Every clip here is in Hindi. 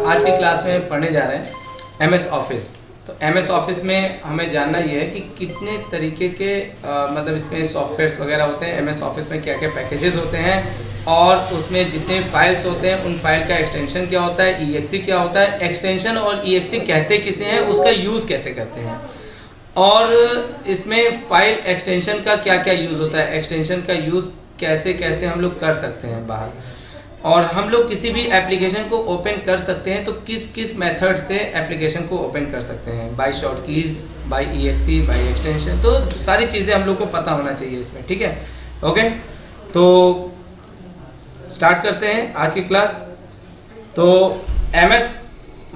आज की क्लास में पढ़ने जा रहे हैं MS ऑफिस। तो MS ऑफिस में हमें जानना ये है कि कितने तरीके के मतलब इसमें सॉफ्टवेयर्स वगैरह होते हैं। MS ऑफिस में क्या क्या पैकेजेस होते हैं और उसमें जितने फाइल्स होते हैं उन फाइल का एक्सटेंशन क्या होता है, EXE क्या होता है, एक्सटेंशन और EXE कहते किसे हैं, उसका यूज़ कैसे करते हैं, और इसमें फाइल एक्सटेंशन का क्या क्या यूज़ होता है, एक्सटेंशन का यूज़ कैसे कैसे हम लोग कर सकते हैं बाहर, और हम लोग किसी भी एप्लीकेशन को ओपन कर सकते हैं तो किस किस मेथड से एप्लीकेशन को ओपन कर सकते हैं, by short keys, by EXE, by extension. तो सारी चीज़ें हम लोग को पता होना चाहिए इसमें, ठीक है। ओके, तो स्टार्ट करते हैं आज की क्लास। तो MS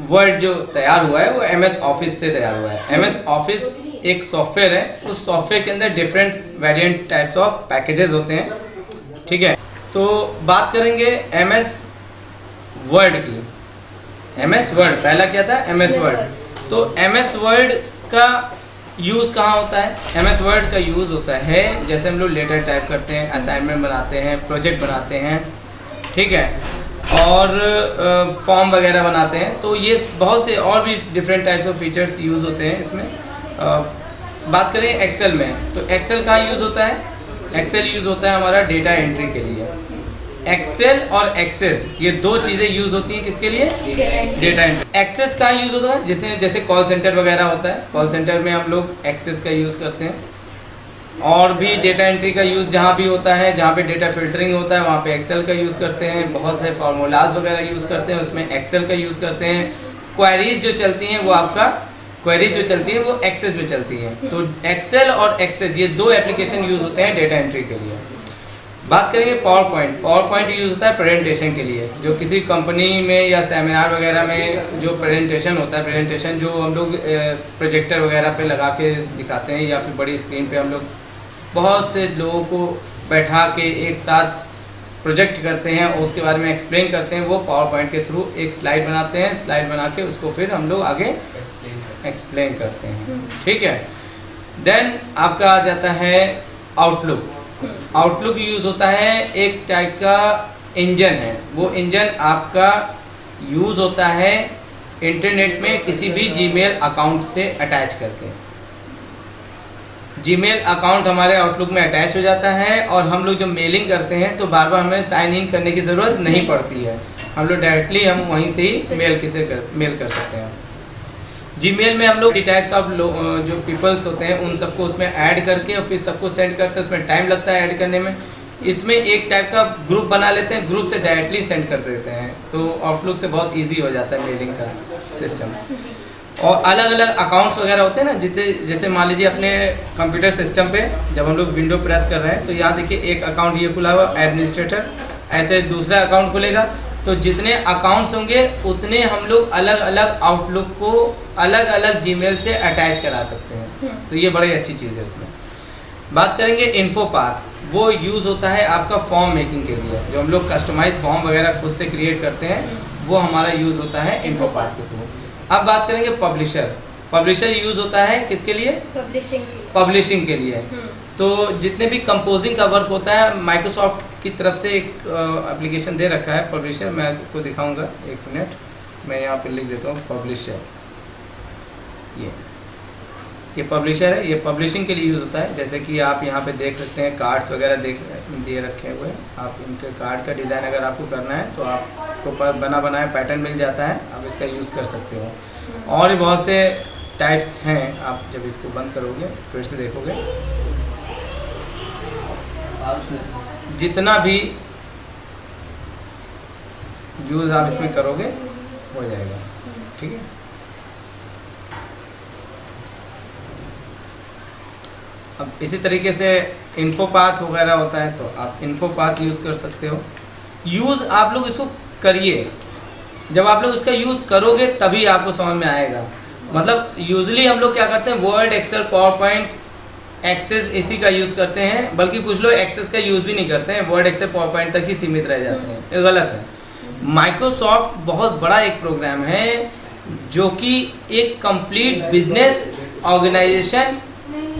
वर्ड जो तैयार हुआ है वो MS ऑफिस से तैयार हुआ है। MS ऑफिस एक सॉफ्टवेयर है, उस सॉफ्टवेयर के अंदर different variant types of packages होते हैं, ठीक है। तो बात करेंगे MS वर्ड की। MS वर्ड पहला क्या था, MS वर्ड। तो MS वर्ड का यूज़ कहाँ होता है? MS वर्ड का यूज़ होता है जैसे हम लोग लेटर टाइप करते हैं, असाइनमेंट बनाते हैं, प्रोजेक्ट बनाते हैं, ठीक है, और फॉर्म वगैरह बनाते हैं। तो ये बहुत से और भी different types of features use होते हैं इसमें। बात करें एक्सेल में, तो एक्सेल कहाँ यूज़ होता है? एक्सेल यूज़ होता है हमारा डेटा एंट्री के लिए। एक्सेल और एक्सेस ये दो चीज़ें यूज़ होती हैं किसके लिए? Data entry. एक्सेस कहाँ यूज़ होता है? जैसे कॉल सेंटर वगैरह होता है, कॉल सेंटर में हम लोग एक्सेस का यूज़ करते हैं। और भी डेटा एंट्री का यूज़ जहाँ भी होता है, जहाँ पे डेटा फिल्टरिंग होता है वहाँ पे एक्सेल का यूज़ करते हैं। बहुत से फार्मूलाज वगैरह यूज़ करते हैं, उसमें एक्सेल का यूज़ करते हैं। क्वेरीज जो चलती हैं वो क्वेरीज जो चलती हैं वो एक्सेस में चलती हैं। तो एक्सेल और एक्सेस ये दो एप्लीकेशन यूज़ होते हैं डेटा एंट्री के लिए। बात करेंगे पावर पॉइंट यूज़ होता है प्रेजेंटेशन के लिए। जो किसी कंपनी में या सेमिनार वगैरह में जो प्रेजेंटेशन होता है, प्रेजेंटेशन जो हम लोग प्रोजेक्टर वगैरह पे लगा के दिखाते हैं या फिर बड़ी स्क्रीन पे हम लोग बहुत से लोगों को बैठा के एक साथ प्रोजेक्ट करते हैं और उसके बारे में एक्सप्लेन करते हैं, वो पावर पॉइंट के थ्रू एक स्लाइड बनाते हैं। स्लाइड बना के उसको फिर हम लोग आगे एक्सप्लेन करते हैं, ठीक है। देन आपका आ जाता है आउटलुक। आउटलुक यूज़ होता है एक टाइप का इंजन है। वो इंजन आपका यूज़ होता है इंटरनेट में किसी भी जीमेल अकाउंट से अटैच करके। जीमेल अकाउंट हमारे आउटलुक में अटैच हो जाता है और हम लोग जब मेलिंग करते हैं तो बार बार हमें साइन इन करने की ज़रूरत नहीं पड़ती है। हम लोग डायरेक्टली हम वहीं से ही मेल कर सकते हैं। जीमेल में हम लोग टाइप्स ऑफ जो पीपल्स होते हैं उन सबको उसमें ऐड करके और फिर सबको सेंड करते हैं, उसमें टाइम लगता है ऐड करने में। इसमें एक टाइप का ग्रुप बना लेते हैं, ग्रुप से डायरेक्टली सेंड कर देते हैं। तो आउटलुक से बहुत ईजी हो जाता है मेलिंग का सिस्टम। और अलग अलग अकाउंट्स वगैरह होते हैं ना, जैसे मान लीजिए अपने कंप्यूटर सिस्टम पे जब हम लोग विंडो प्रेस कर रहे हैं तो यहाँ देखिए एक अकाउंट ये खुला हुआ एडमिनिस्ट्रेटर, ऐसे दूसरा अकाउंट खुलेगा। तो जितने अकाउंट्स होंगे उतने हम लोग अलग अलग आउटलुक को अलग अलग जीमेल से अटैच करा सकते हैं। तो ये बड़ी अच्छी चीज़ है इसमें। बात करेंगे इन्फोपाथ। वो यूज़ होता है आपका फॉर्म मेकिंग के लिए। जो हम लोग कस्टमाइज फॉर्म वगैरह खुद से क्रिएट करते हैं वो हमारा यूज़ होता है इन्फोपाथ के थ्रू। अब बात करेंगे पब्लिशर यूज़ होता है किसके लिए? पब्लिशिंग के लिए। तो जितने भी कंपोजिंग का वर्क होता है माइक्रोसॉफ्ट की तरफ से एक एप्लीकेशन दे रखा है पब्लिशर। मैं आपको दिखाऊंगा, एक मिनट, मैं यहाँ पे लिख देता हूँ पब्लिशर। ये पब्लिशर है, ये पब्लिशिंग के लिए यूज़ होता है। जैसे कि आप यहाँ पे देख सकते हैं कार्ड्स वगैरह दिए रखे हुए हैं। आप इनके कार्ड का डिज़ाइन अगर आपको करना है तो आपको बना बनाया पैटर्न मिल जाता है, आप इसका यूज़ कर सकते हो। और भी बहुत से टाइप्स हैं। आप जब इसको बंद करोगे फिर से देखोगे, जितना भी यूज़ आप इसमें करोगे हो जाएगा, ठीक है। अब इसी तरीके से इन्फोपाथ वगैरह होता है तो आप इन्फोपाथ यूज़ कर सकते हो। यूज़ आप लोग इसको करिए, जब आप लोग इसका यूज़ करोगे तभी आपको समझ में आएगा। मतलब यूजली हम लोग क्या करते हैं, Word, Excel, PowerPoint, Access इसी का यूज़ करते हैं। बल्कि कुछ लोग एक्सेस का यूज़ भी नहीं करते हैं, वर्ड, एक्सेल, पावर पॉइंट तक ही सीमित रह जाते हैं। ये गलत है। माइक्रोसॉफ्ट बहुत बड़ा एक प्रोग्राम है जो कि एक complete business organisation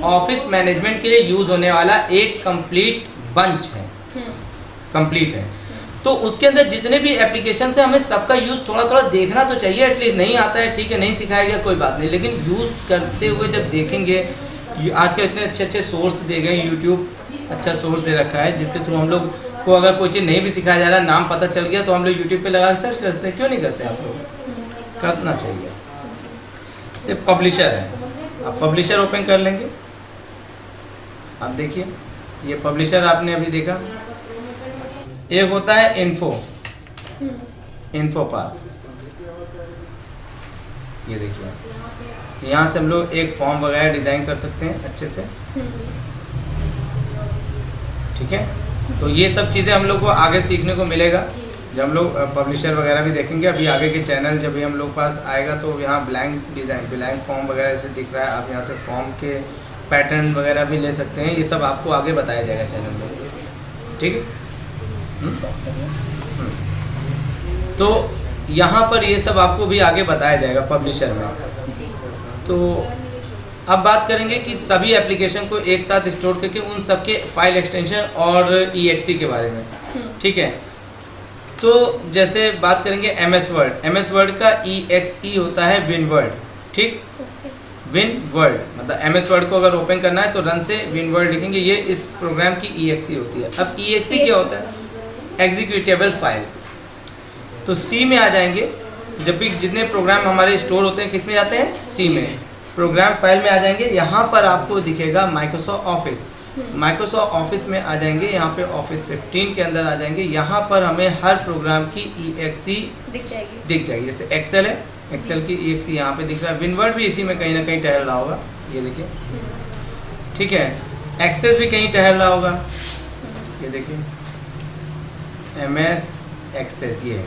office management के लिए यूज़ होने वाला एक कंप्लीट बंच है, कंप्लीट है। तो उसके अंदर जितने भी एप्लीकेशन है हमें सबका यूज़ थोड़ा थोड़ा देखना तो चाहिए एटलीस्ट। नहीं आता है ठीक है, नहीं सिखाया गया कोई बात नहीं, लेकिन यूज़ करते हुए जब देखेंगे, आजकल इतने अच्छे अच्छे सोर्स दे गए, यूट्यूब अच्छा सोर्स दे रखा है जिसके थ्रू हम लोग को अगर कोई चीज़ नहीं भी सिखाया जा रहा, नाम पता चल गया तो हम लोग यूट्यूब पे लगा के सर्च करते हैं। क्यों नहीं करते आप लोग? करना चाहिए। सिर्फ पब्लिशर है, आप पब्लिशर ओपन कर लेंगे। आप देखिए ये पब्लिशर आपने अभी देखा। एक होता है इन्फो पाथ, ये देखिए यहाँ से हम लोग एक फॉर्म वगैरह डिज़ाइन कर सकते हैं अच्छे से, ठीक है। तो ये सब चीज़ें हम लोग को आगे सीखने को मिलेगा जब हम लोग पब्लिशर वगैरह भी देखेंगे। अभी आगे के चैनल जब भी हम लोग पास आएगा तो यहाँ ब्लैंक डिज़ाइन, ब्लैंक फॉर्म वगैरह ऐसे दिख रहा है, आप यहाँ से फॉर्म के पैटर्न वगैरह भी ले सकते हैं। ये सब आपको आगे बताया जाएगा चैनल में, ठीक है। तो यहाँ पर ये सब आपको भी आगे बताया जाएगा पब्लिशर में। तो अब बात करेंगे कि सभी एप्लीकेशन को एक साथ स्टोर करके उन सब के फाइल एक्सटेंशन और EXE के बारे में, ठीक है। तो जैसे बात करेंगे MS वर्ड का EXE होता है WinWord, ठीक। WinWord मतलब MS वर्ड को अगर ओपन करना है तो रन से WinWord लिखेंगे, ये इस प्रोग्राम की EXE होती है। अब EXE क्या होता है? Executable file. तो C में आ जाएंगे, जब भी जितने प्रोग्राम हमारे स्टोर होते हैं किस में जाते हैं? C में, प्रोग्राम फाइल में आ जाएंगे। यहाँ पर आपको दिखेगा माइक्रोसॉफ्ट ऑफिस, माइक्रोसॉफ्ट ऑफिस में आ जाएंगे, यहाँ पे ऑफिस 15 के अंदर आ जाएंगे। यहाँ पर हमें हर प्रोग्राम की EXE दिख जाएगी। जैसे एक्सेल है, एक्सेल की EXE यहाँ पे दिख रहा है। WinWord भी इसी में कहीं ना कहीं टहल रहा होगा, ये देखिए, ठीक है। एक्सेस भी कहीं टहल रहा होगा, ये देखिए MS एक्सेस, ये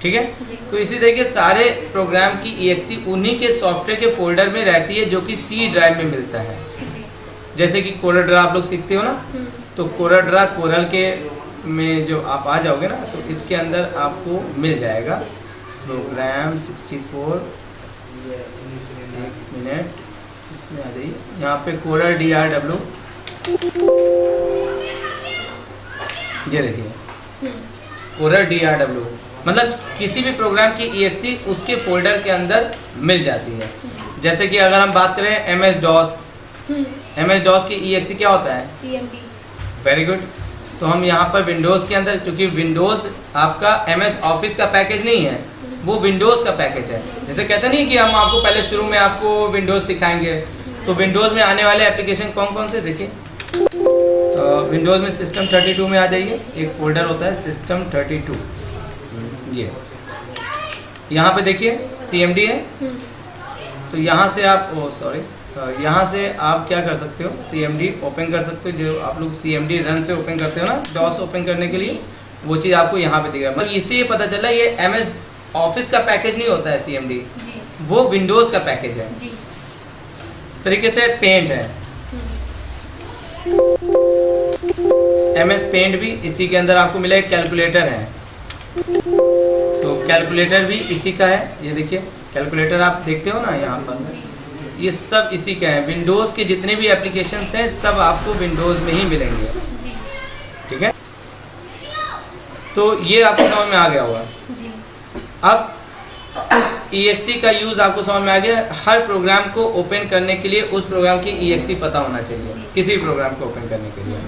ठीक है। तो इसी तरीके सारे प्रोग्राम की EXE उन्हीं के सॉफ्टवेयर के फोल्डर में रहती है जो कि C ड्राइव में मिलता है। जैसे कि कोरल आप लोग सीखते हो ना, तो कोरल के में जो आप आ जाओगे ना तो इसके अंदर आपको मिल जाएगा प्रोग्राम 64। एक मिनट, इसमें आ जाइए, यहाँ पे कोरल DRW, ये देखिए कोरल DRW मतलब किसी भी प्रोग्राम की EXE उसके फोल्डर के अंदर मिल जाती है। जैसे कि अगर हम बात करें MS DOS की EXE क्या होता है? CMD। Very good. तो हम यहाँ पर विंडोज़ के अंदर, क्योंकि विंडोज़ आपका MS ऑफिस का पैकेज नहीं है, वो विंडोज़ का पैकेज है। जैसे कहते नहीं कि हम आपको पहले शुरू में आपको विंडोज़ सिखाएंगे, तो विंडोज़ में आने वाले एप्लीकेशन कौन कौन से देखिए। विंडोज़ में सिस्टम 32 में आ जाइए, एक फोल्डर होता है सिस्टम 32, ये यहाँ पे देखिए CMD है। तो यहाँ से आप यहाँ से आप क्या कर सकते हो, CMD ओपन कर सकते हो। जो आप लोग CMD रन से ओपन करते हो ना, DOS ओपन करने के लिए, वो चीज़ आपको यहाँ पे दिख रहा है। मतलब इससे ये पता चला ये MS ऑफिस का पैकेज नहीं होता है CMD, वो विंडोज़ का पैकेज है। इस तरीके से पेंट है, MS पेंट भी इसी के अंदर आपको मिला। कैलकुलेटर है, तो कैलकुलेटर भी इसी का है। ये देखिए कैलकुलेटर आप देखते हो ना यहाँ पर, ये सब इसी का है। विंडोज़ के जितने भी एप्लीकेशंस हैं सब आपको विंडोज़ में ही मिलेंगे, ठीक है। तो ये आपको समझ में आ गया होगा। अब EXE का यूज़ आपको समझ में आ गया। हर प्रोग्राम को ओपन करने के लिए उस प्रोग्राम की EXE पता होना चाहिए, किसी प्रोग्राम को ओपन करने के लिए।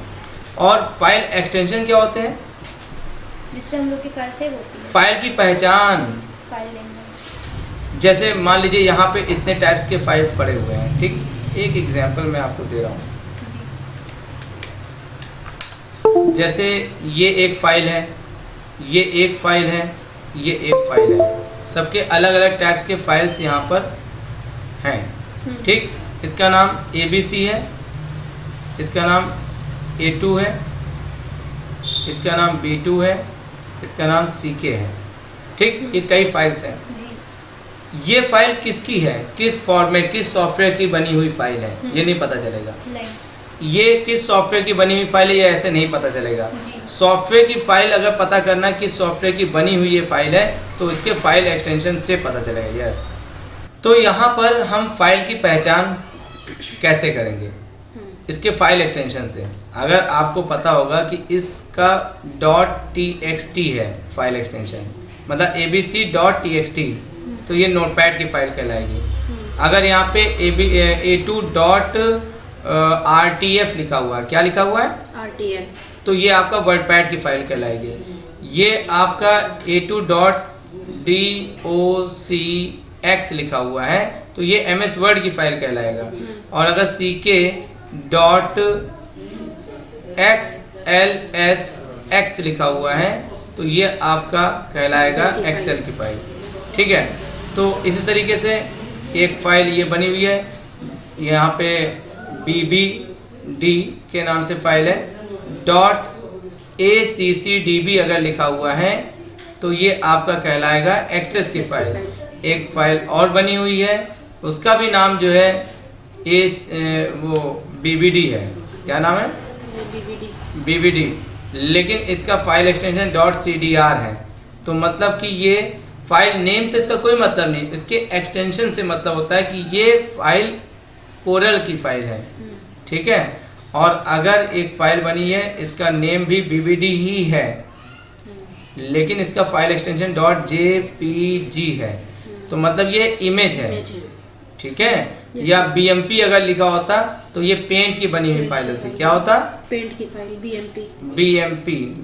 और फाइल एक्सटेंशन क्या होते हैं? जिससे हम लोग की फाइल सेव होती है, फाइल की पहचान। File name. जैसे मान लीजिए यहाँ पे इतने टाइप्स के फाइल्स पड़े हुए हैं, ठीक। एक एग्जांपल मैं आपको दे रहा हूँ। जैसे ये एक फाइल है, ये एक फाइल है, ये एक फाइल है, सबके अलग अलग टाइप्स के फाइल्स यहाँ पर हैं, ठीक। इसका नाम ABC है, इसका नाम A2 है, इसका नाम B2 है, इसका नाम CK है, ठीक। ये कई फाइल्स हैं। ये फाइल किसकी है, किस फॉर्मेट, किस सॉफ्टवेयर की बनी हुई फाइल है, ये नहीं पता चलेगा। नहीं। ये किस सॉफ्टवेयर की बनी हुई फाइल है, ये ऐसे नहीं पता चलेगा। सॉफ्टवेयर की फाइल अगर पता करना किस सॉफ्टवेयर की बनी हुई ये फाइल है तो इसके फाइल एक्सटेंशन से पता चलेगा। यस। तो यहाँ पर हम फाइल की पहचान कैसे करेंगे, इसके फाइल एक्सटेंशन से। अगर आपको पता होगा कि इसका .txt है फाइल एक्सटेंशन, मतलब abc.txt, तो ये नोटपैड की फाइल कहलाएगी। अगर यहाँ पे a2.rtf लिखा हुआ है, क्या लिखा हुआ है? RTF, तो ये आपका वर्डपैड की फाइल कहलाएगी। ये आपका a2.docx लिखा हुआ है, तो ये MS वर्ड की फाइल कहलाएगा। और अगर ck.xlsx लिखा हुआ है, तो ये आपका कहलाएगा एक्सेल की फाइल। ठीक है, तो इसी तरीके से एक फाइल ये बनी हुई है, यहाँ पे bbd के नाम से फाइल है। .accdb अगर लिखा हुआ है तो ये आपका कहलाएगा एक्सेस की फाइल। एक फाइल और बनी हुई है, उसका भी नाम जो है वो bbd है। क्या नाम है? bbd, लेकिन इसका फाइल एक्सटेंशन .cdr है। तो मतलब कि ये फाइल नेम से इसका कोई मतलब नहीं, इसके एक्सटेंशन से मतलब होता है कि ये फाइल कोरल की फाइल है। ठीक है, और अगर एक फाइल बनी है, इसका नेम भी bbd ही है, लेकिन इसका फाइल एक्सटेंशन .jpg है, तो मतलब ये इमेज है। ठीक है, या bmp अगर लिखा होता तो ये पेंट की बनी हुई फाइल होती। क्या होता? पेंट की फाइल,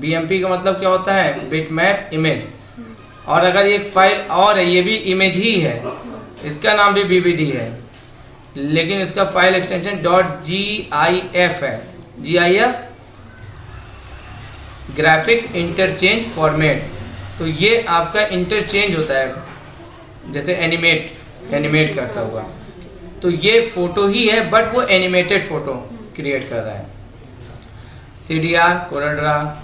bmp का मतलब क्या होता है? Bitmap image. और अगर एक फाइल और है, ये भी इमेज ही है, इसका नाम भी bbd है, लेकिन इसका फाइल एक्सटेंशन .gif है। gif graphic interchange format. तो ये आपका इंटरचेंज होता है, जैसे एनिमेट करता हुआ। तो ये फोटो ही है, बट वो एनिमेटेड फोटो क्रिएट कर रहा है। CDR, CorelDRAW.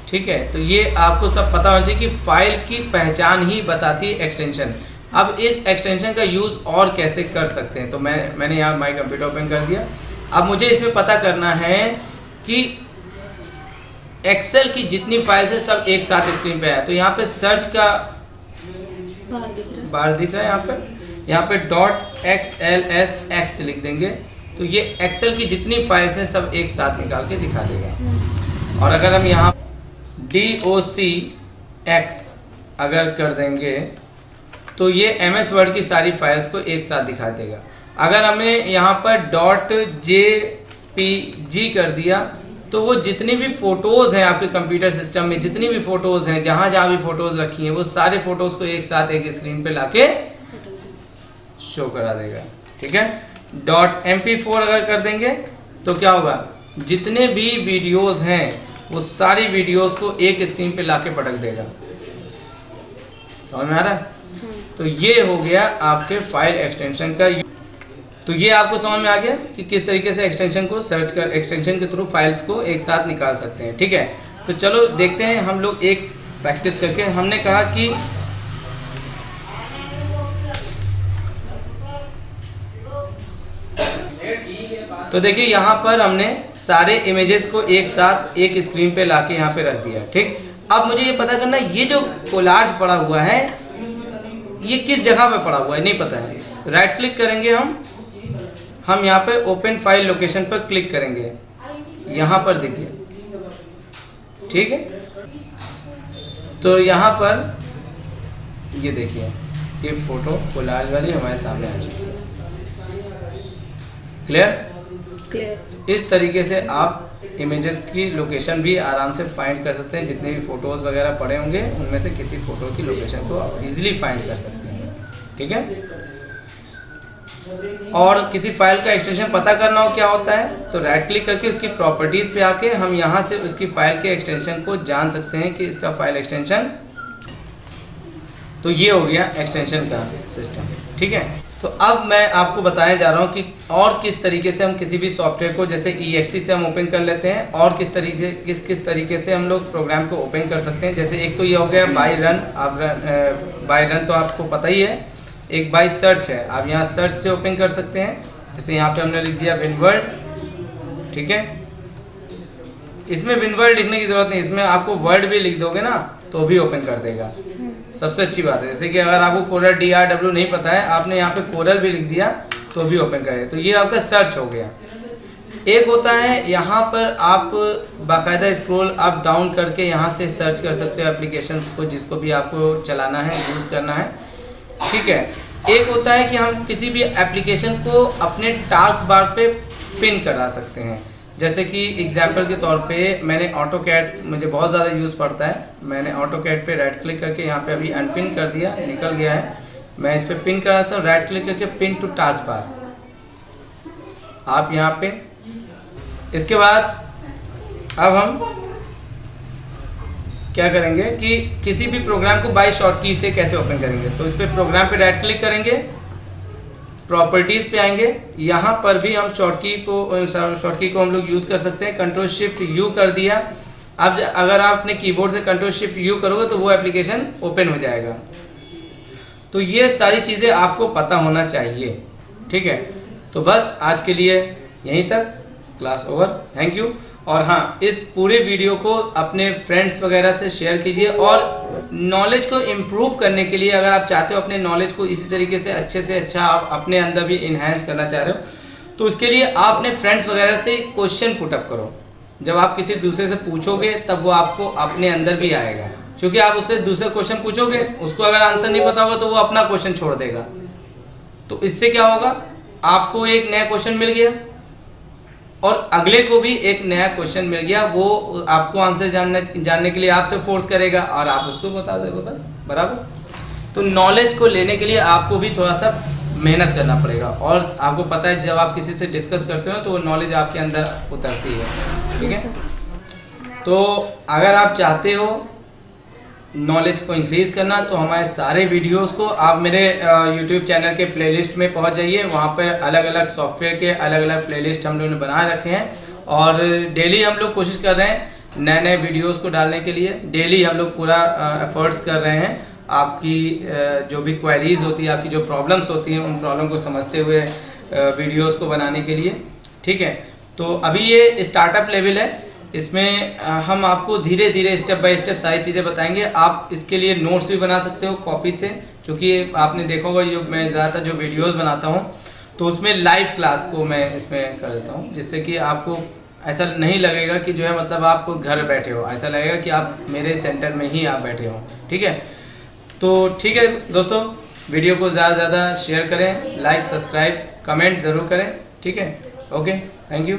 ठीक है, तो ये आपको सब पता होना चाहिए कि फाइल की पहचान ही बताती है एक्सटेंशन। अब इस एक्सटेंशन का यूज़ और कैसे कर सकते हैं, तो मैंने यहाँ माई कंप्यूटर ओपन कर दिया। अब मुझे इसमें पता करना है कि एक्सेल की जितनी फाइल्स है सब एक साथ स्क्रीन पे है। तो यहाँ पे सर्च का बार दिख रहा है, यहाँ पे .xlsx लिख देंगे, तो ये एक्सेल की जितनी फाइल्स हैं सब एक साथ निकाल के दिखा देगा। और अगर हम यहाँ docx अगर कर देंगे तो ये MS वर्ड की सारी फाइल्स को एक साथ दिखा देगा। अगर हमने यहाँ पर .jpg कर दिया तो वो जितनी भी फ़ोटोज़ हैं आपके कंप्यूटर सिस्टम में, जितनी भी फ़ोटोज़ हैं, जहाँ जहाँ भी फ़ोटोज़ रखी हैं, वो सारे फ़ोटोज़ को एक साथ एक स्क्रीन पे लाके शो करा देगा। ठीक है, .mp4 अगर कर देंगे तो क्या होगा? जितने भी वीडियोज़ हैं वो सारी वीडियोज़ को एक स्क्रीन पे लाके पटक देगा। समझ में आ रहा है? तो ये हो गया आपके फाइल एक्सटेंशन का। तो ये आपको समझ में आ गया कि किस तरीके से एक्सटेंशन को सर्च कर, एक्सटेंशन के थ्रू फाइल्स को एक साथ निकाल सकते हैं। ठीक है, तो चलो देखते हैं हम लोग एक प्रैक्टिस करके। हमने कहा कि तो देखिए यहाँ पर हमने सारे इमेजेस को एक साथ एक स्क्रीन पे लाके यहाँ पे रख दिया। ठीक, अब मुझे ये पता करना है ये जो कोलाज पड़ा हुआ है ये किस जगह पे पड़ा हुआ है, नहीं पता है। राइट क्लिक करेंगे हम यहाँ पे ओपन फाइल लोकेशन पर क्लिक करेंगे, यहाँ पर देखिए। ठीक है, तो यहाँ पर ये देखिए, ये फोटो कोलाज वाली हमारे सामने आ चुकी है। क्लियर? इस तरीके से आप इमेजेस की लोकेशन भी आराम से फाइंड कर सकते हैं। जितने भी फ़ोटोज़ वगैरह पड़े होंगे उनमें से किसी फ़ोटो की लोकेशन को आप इजीली फाइंड कर सकते हैं। ठीक है, और किसी फाइल का एक्सटेंशन पता करना हो क्या होता है, तो राइट क्लिक करके उसकी प्रॉपर्टीज़ पे आके हम यहाँ से उसकी फ़ाइल के एक्सटेंशन को जान सकते हैं कि इसका फाइल एक्सटेंशन। तो ये हो गया एक्सटेंशन का सिस्टम। ठीक है, तो अब मैं आपको बताने जा रहा हूँ कि और किस तरीके से हम किसी भी सॉफ्टवेयर को, जैसे exe से हम ओपन कर लेते हैं, और किस तरीके से हम लोग प्रोग्राम को ओपन कर सकते हैं। जैसे एक तो ये हो गया बाय रन। आप बाय रन तो आपको पता ही है। एक बाय सर्च है, आप यहाँ सर्च से ओपन कर सकते हैं। जैसे यहाँ पे हमने लिख दिया विनवर्ल्ड। ठीक है, इसमें विनवर्ल्ड लिखने की ज़रूरत नहीं, इसमें आपको वर्ड भी लिख दोगे ना तो भी ओपन कर देगा। सबसे अच्छी बात है, जैसे कि अगर आपको कोरल DRW नहीं पता है, आपने यहाँ पे कोरल भी लिख दिया तो भी ओपन करेगा। तो ये आपका सर्च हो गया। एक होता है यहाँ पर आप बाकायदा स्क्रॉल अप डाउन करके यहाँ से सर्च कर सकते हो एप्लीकेशंस को, जिसको भी आपको चलाना है, यूज़ करना है, ठीक है। एक होता है कि हम किसी भी एप्लीकेशन को अपने टास्क बार पे पिन करा सकते हैं। जैसे कि एग्जांपल के तौर पे मैंने ऑटो कैड, मुझे बहुत ज़्यादा यूज़ पड़ता है, मैंने ऑटो कैड पे राइट क्लिक करके यहाँ पे अभी अनपिन कर दिया, निकल गया है। मैं इस पर पिन कराता हूँ, राइट क्लिक करके पिन टू टास्क बार, आप यहाँ पे। इसके बाद अब हम क्या करेंगे कि किसी भी प्रोग्राम को बाय शॉर्टकी से कैसे ओपन करेंगे। तो इस पर प्रोग्राम पे राइट क्लिक करेंगे, प्रॉपर्टीज़ पे आएंगे, यहाँ पर भी हम शॉर्टकी को हम लोग यूज़ कर सकते हैं। कंट्रोल शिफ्ट यू कर दिया। अब अगर आप अपने कीबोर्ड से कंट्रोल शिफ्ट यू करोगे तो वो एप्लीकेशन ओपन हो जाएगा। तो ये सारी चीज़ें आपको पता होना चाहिए, ठीक है। तो बस आज के लिए यहीं तक, क्लास ओवर, थैंक यू। और हाँ, इस पूरे वीडियो को अपने फ्रेंड्स वगैरह से शेयर कीजिए। और नॉलेज को इम्प्रूव करने के लिए अगर आप चाहते हो अपने नॉलेज को इसी तरीके से अच्छे आप अपने अंदर भी इन्हेंस करना चाह रहे हो, तो उसके लिए आप अपने फ्रेंड्स वगैरह से क्वेश्चन पुटअप करो। जब आप किसी दूसरे से पूछोगे तब वो आपको अपने अंदर भी आएगा, क्योंकि आप उससे दूसरा क्वेश्चन पूछोगे, उसको अगर आंसर नहीं पता होगा तो वो अपना क्वेश्चन छोड़ देगा। तो इससे क्या होगा, आपको एक नया क्वेश्चन मिल गया और अगले को भी एक नया क्वेश्चन मिल गया। वो आपको आंसर जानने के लिए आपसे फोर्स करेगा और आप उसको बता दोगे, बस बराबर। तो नॉलेज को लेने के लिए आपको भी थोड़ा सा मेहनत करना पड़ेगा। और आपको पता है जब आप किसी से डिस्कस करते हो तो वो नॉलेज आपके अंदर उतरती है, ठीक है। तो अगर आप चाहते हो नॉलेज को इंक्रीज़ करना तो हमारे सारे वीडियोस को आप मेरे यूट्यूब चैनल के प्लेलिस्ट में पहुंच जाइए। वहां पर अलग अलग सॉफ्टवेयर के अलग अलग प्लेलिस्ट हम लोगों ने बना रखे हैं और डेली हम लोग कोशिश कर रहे हैं नए नए वीडियोस को डालने के लिए। डेली हम लोग पूरा एफर्ट्स कर रहे हैं आपकी जो भी क्वेरीज होती है, आपकी जो प्रॉब्लम्स होती हैं, उन प्रॉब्लम को समझते हुए वीडियोज़ को बनाने के लिए, ठीक है। तो अभी ये स्टार्टअप लेवल है, इसमें हम आपको धीरे धीरे स्टेप बाय स्टेप सारी चीज़ें बताएंगे। आप इसके लिए नोट्स भी बना सकते हो कॉपी से, क्योंकि आपने देखा होगा जो मैं ज़्यादातर जो वीडियोस बनाता हूँ तो उसमें लाइव क्लास को मैं इसमें कर देता हूँ, जिससे कि आपको ऐसा नहीं लगेगा कि जो है मतलब आप घर बैठे हो, ऐसा लगेगा कि आप मेरे सेंटर में ही आप बैठे हो, ठीक है। तो ठीक है दोस्तों, वीडियो को ज़्यादा से ज़्यादा शेयर करें, लाइक सब्सक्राइब कमेंट ज़रूर करें, ठीक है। Okay, thank you.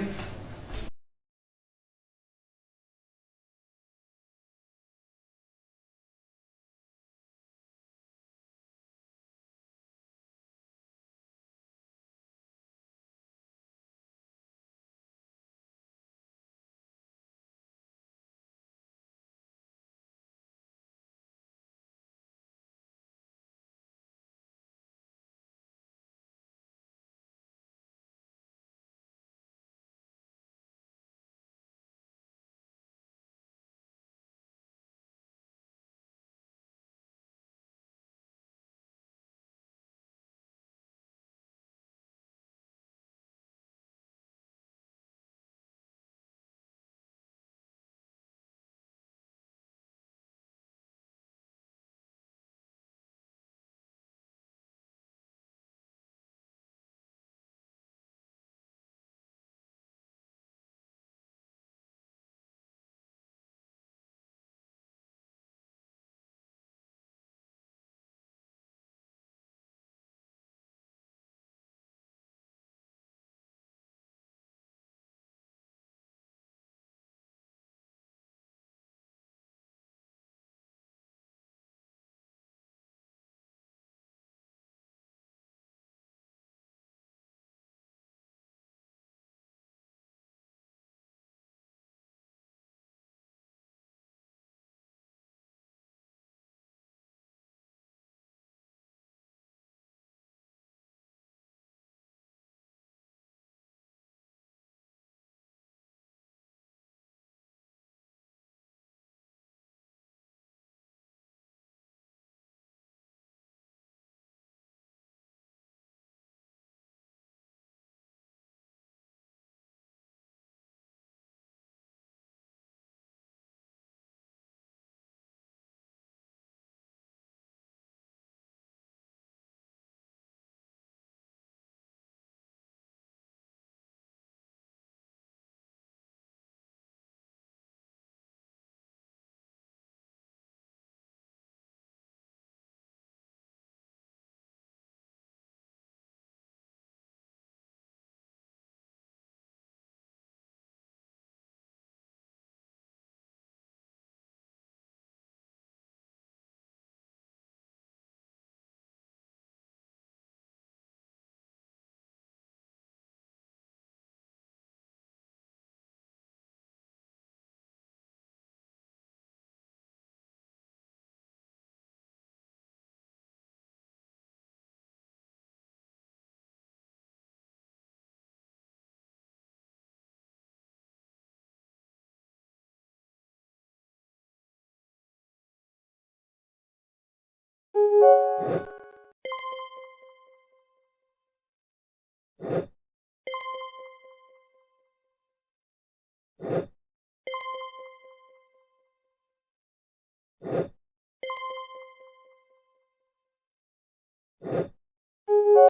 है।